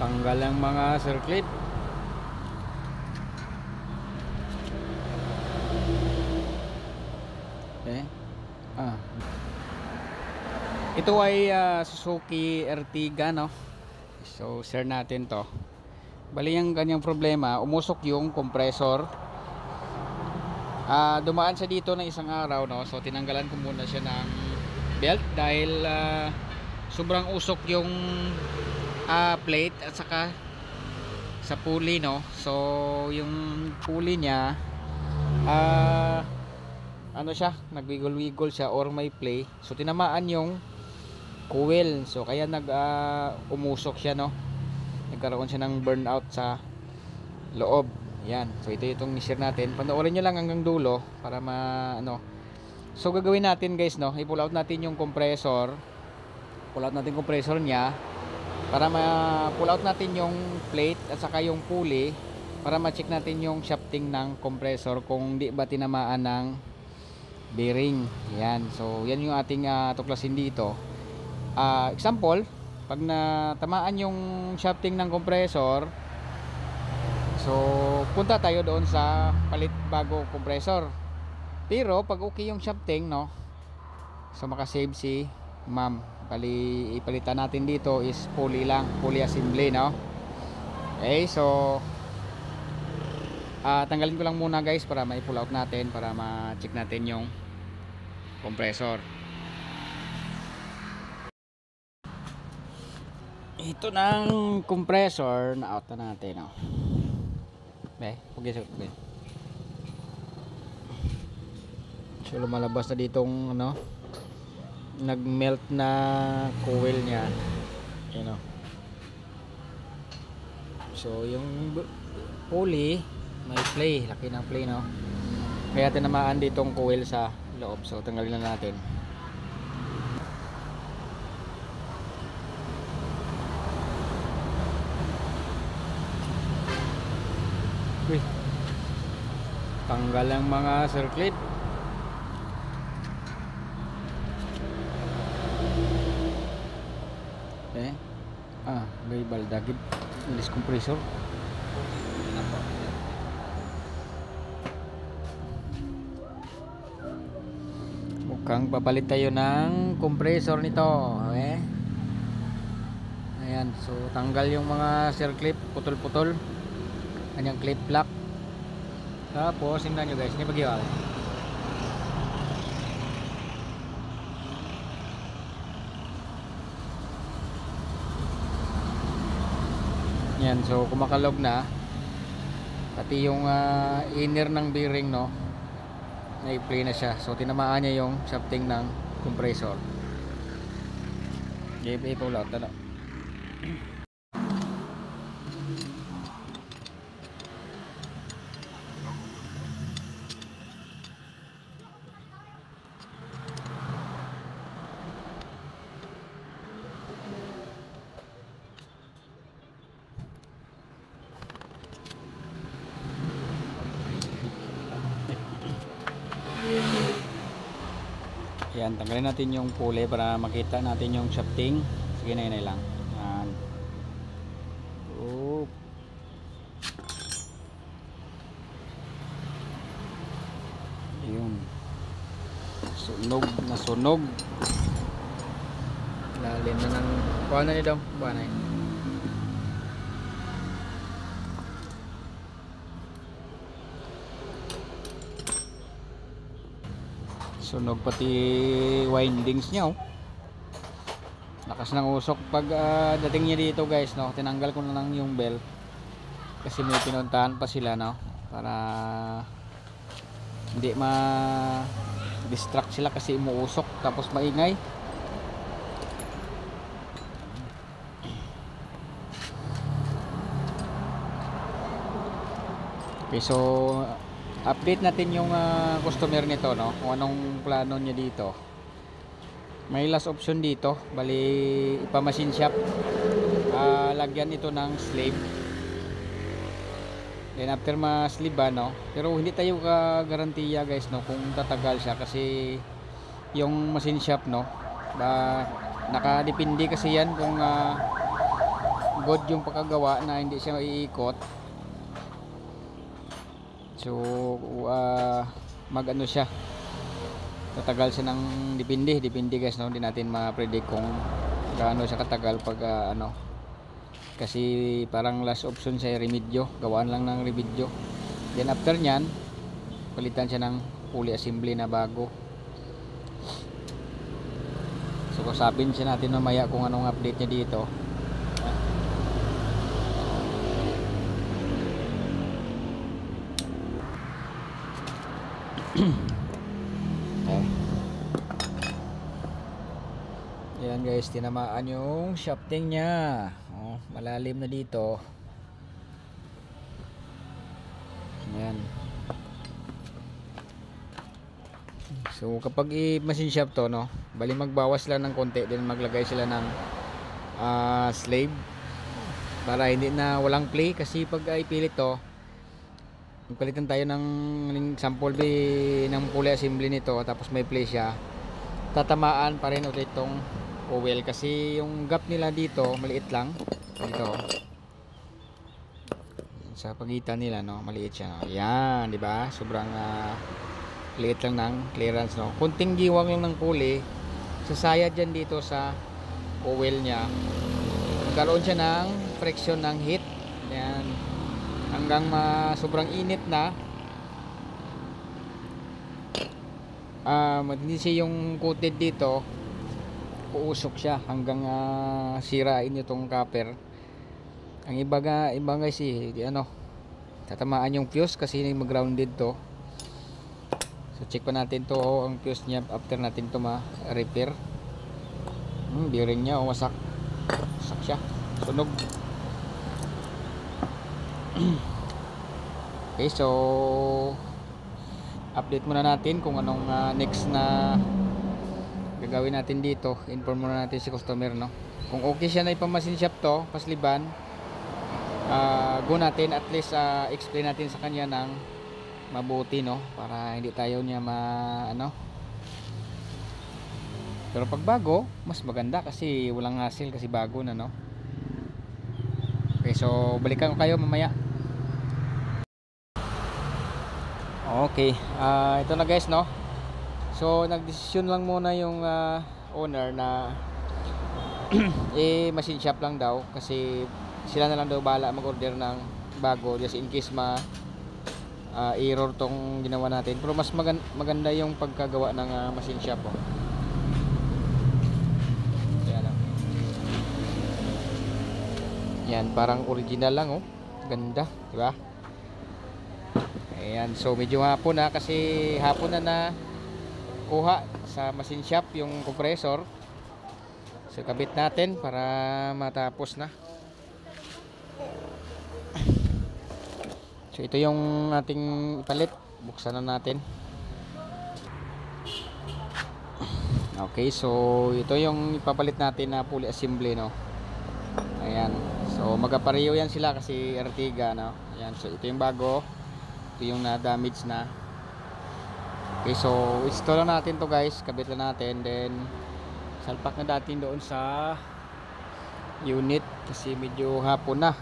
Tanggal ang mga circlip. Okay. Ito ay Suzuki Ertiga, no? So share natin to. Bali yung kanyang problema, umusok yung compressor. Dumaan siya dito ng isang araw, no? So tinanggalan ko muna siya ng belt dahil sobrang usok yung plate at saka sa pulley, no? So yung pulley niya ano siya, nagwiggle-wiggle siya or may play. So tinamaan yung coil. So kaya umusok siya, no? Nagkaroon siya ng burnout sa loob. Yan. So ito itong share natin. Panoorin niyo lang hanggang dulo para So gagawin natin, guys, no? I-pull out natin yung compressor. Pull out natin compressor niya para ma-pull out natin yung plate at saka yung pulley para ma-check natin yung shafting ng compressor kung di ba tinamaan ng bearing. Yan. So yan yung ating tuklasin dito. Example, pag natamaan yung shafting ng compressor, so punta tayo doon sa palit bago compressor. Pero pag okay yung shafting, no, so makasave si ma'am. Bali ipalitan natin dito is pulley lang, pulley assembly, no. Okay, so tanggalin ko lang muna, guys, para ma-pull out natin, para ma-check natin yung compressor. Ito ng compressor na out na natin, no. Okay, okay. So lumalabas na ditong nag-melt na coil niya, you know. So yung pulley may play, laki ng play, no. Kaya tinamaan ditong coil sa loob. So tanggalin na natin. Uy, tanggal ang mga circlip. May baldagid ilis compressor. Mukhang papalit tayo ng compressor nito. Okay? Ayan, so tanggal yung mga circlip, putol-putol. Kanyang clip lock. Tapos tingnan nyo, guys, ini bagiwal. Yan, so kumakalog na. Pati yung inner ng bearing, no, na-play na siya. So tinamaan niya yung shafting ng compressor. Ipull out na. Yan, tanggalin natin yung pulley para makita natin yung shafting. Sige na, yun lang. Yan. Yun. Sunog na sunog. Lalim na ng kuha na niyo daw. Kuha na yun. Sunog pati windings niya, oh. Lakas ng usok pag dating niya dito, guys, no. Tinanggal ko na lang yung belt kasi may pinuntahan pa sila, no, para hindi ma-distract sila kasi umuusok tapos maingay. Okay, so update natin yung customer nito, no, kung anong plano niya dito. May last option dito, bali ipa-machine shop, lagyan ito ng slave, then after ma-slave ba, no, pero hindi tayo garantiya, guys, no, kung tatagal siya kasi yung machine shop, no, nakadepende kasi yan kung good yung pagkagawa na hindi siya iikot. So mag ano siya, tatagal siya ng depende guys, no? Hindi natin ma-predict kung gaano siya katagal pag ano, kasi parang last option siya remedyo, gawaan lang ng remedyo, then after nyan palitan siya ng pulley assembly na bago. So kasapin siya natin mamaya kung anong update niya dito. Okay. Ayan guys, tinamaan yung shafting niya. Oh, malalim na dito. Ayan. So kapag i-machine shop to, no, bali magbawas lang ng konti, then maglagay sila ng slave para hindi na walang play. Kasi pag ipilit to, palitan tayo ng sample ng pulley assembly nito, tapos may play siya, tatamaan pa rin ulit itong coil kasi yung gap nila dito maliit lang dito sa pagitan nila, no, maliit siya, no? Yan, di ba? Sobrang liit lang ng clearance, no. Kunting giwang lang ng pulley, sasayad dyan dito sa coil nya, magkaroon siya ng friction ng heat. Yan, hanggang sobrang init na, hindi siya yung coated dito, uusok siya hanggang sirain itong copper. Ang iba guys, ano, tatamaan yung fuse kasi mag-grounded to. So check pa natin to, ang fuse niya after natin to ma-repair. Bearing niya wasak siya, sunog. Okay, so update muna natin kung anong next na gagawin natin dito. Inform muna natin si customer, no, kung okay siya na ipamasin shop to, pasliban, go natin, at least explain natin sa kanya ng mabuti, no, para hindi tayo niya ano. Pero pag bago, mas maganda kasi walang hassle kasi bago na, no. Okay, so balikan ko kayo mamaya. Okay, ito na guys, no. So nagdesisyon lang muna yung owner na machine shop lang daw, kasi sila na lang daw bahala mag-order ng bago just in case error tong ginawa natin. Pero mas maganda yung pagkagawa ng machine shop, oh. Yan, oh. Yan, parang original lang, oh. Ganda, di ba? Ayan, so medyo hapon na, kasi hapon na kuha sa machine shop yung compressor. So kabit natin para matapos na. So ito yung ating ipalit, buksan na natin. Okay, so ito yung ipapalit natin na pulley assembly, no. Ayan, so magkapareho yan sila kasi Ertiga, no. Ayan, so ito yung bago, ito yung na-damage na. Okay, so install na natin to guys, kabit na natin, then salpak na natin doon sa unit kasi medyo hapon na.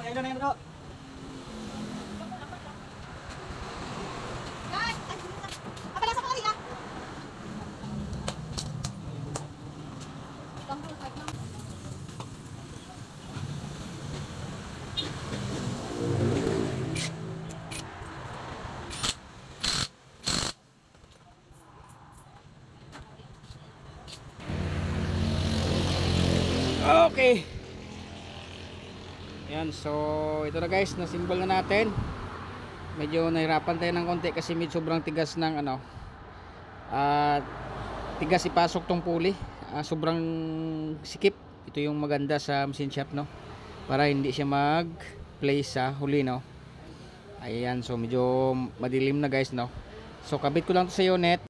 Ayun na yun bro. Okay. Yan, so ito na guys, na-symbol na natin. Medyo nahirapan tayo ng konti kasi medyo sobrang tigas ng ano. Tigas ipasok tong pulley. Sobrang sikip. Ito yung maganda sa machine shop, no. Para hindi siya mag-play sa huli, no. Ayan, so medyo madilim na guys, no. So kabit ko lang to sa unit.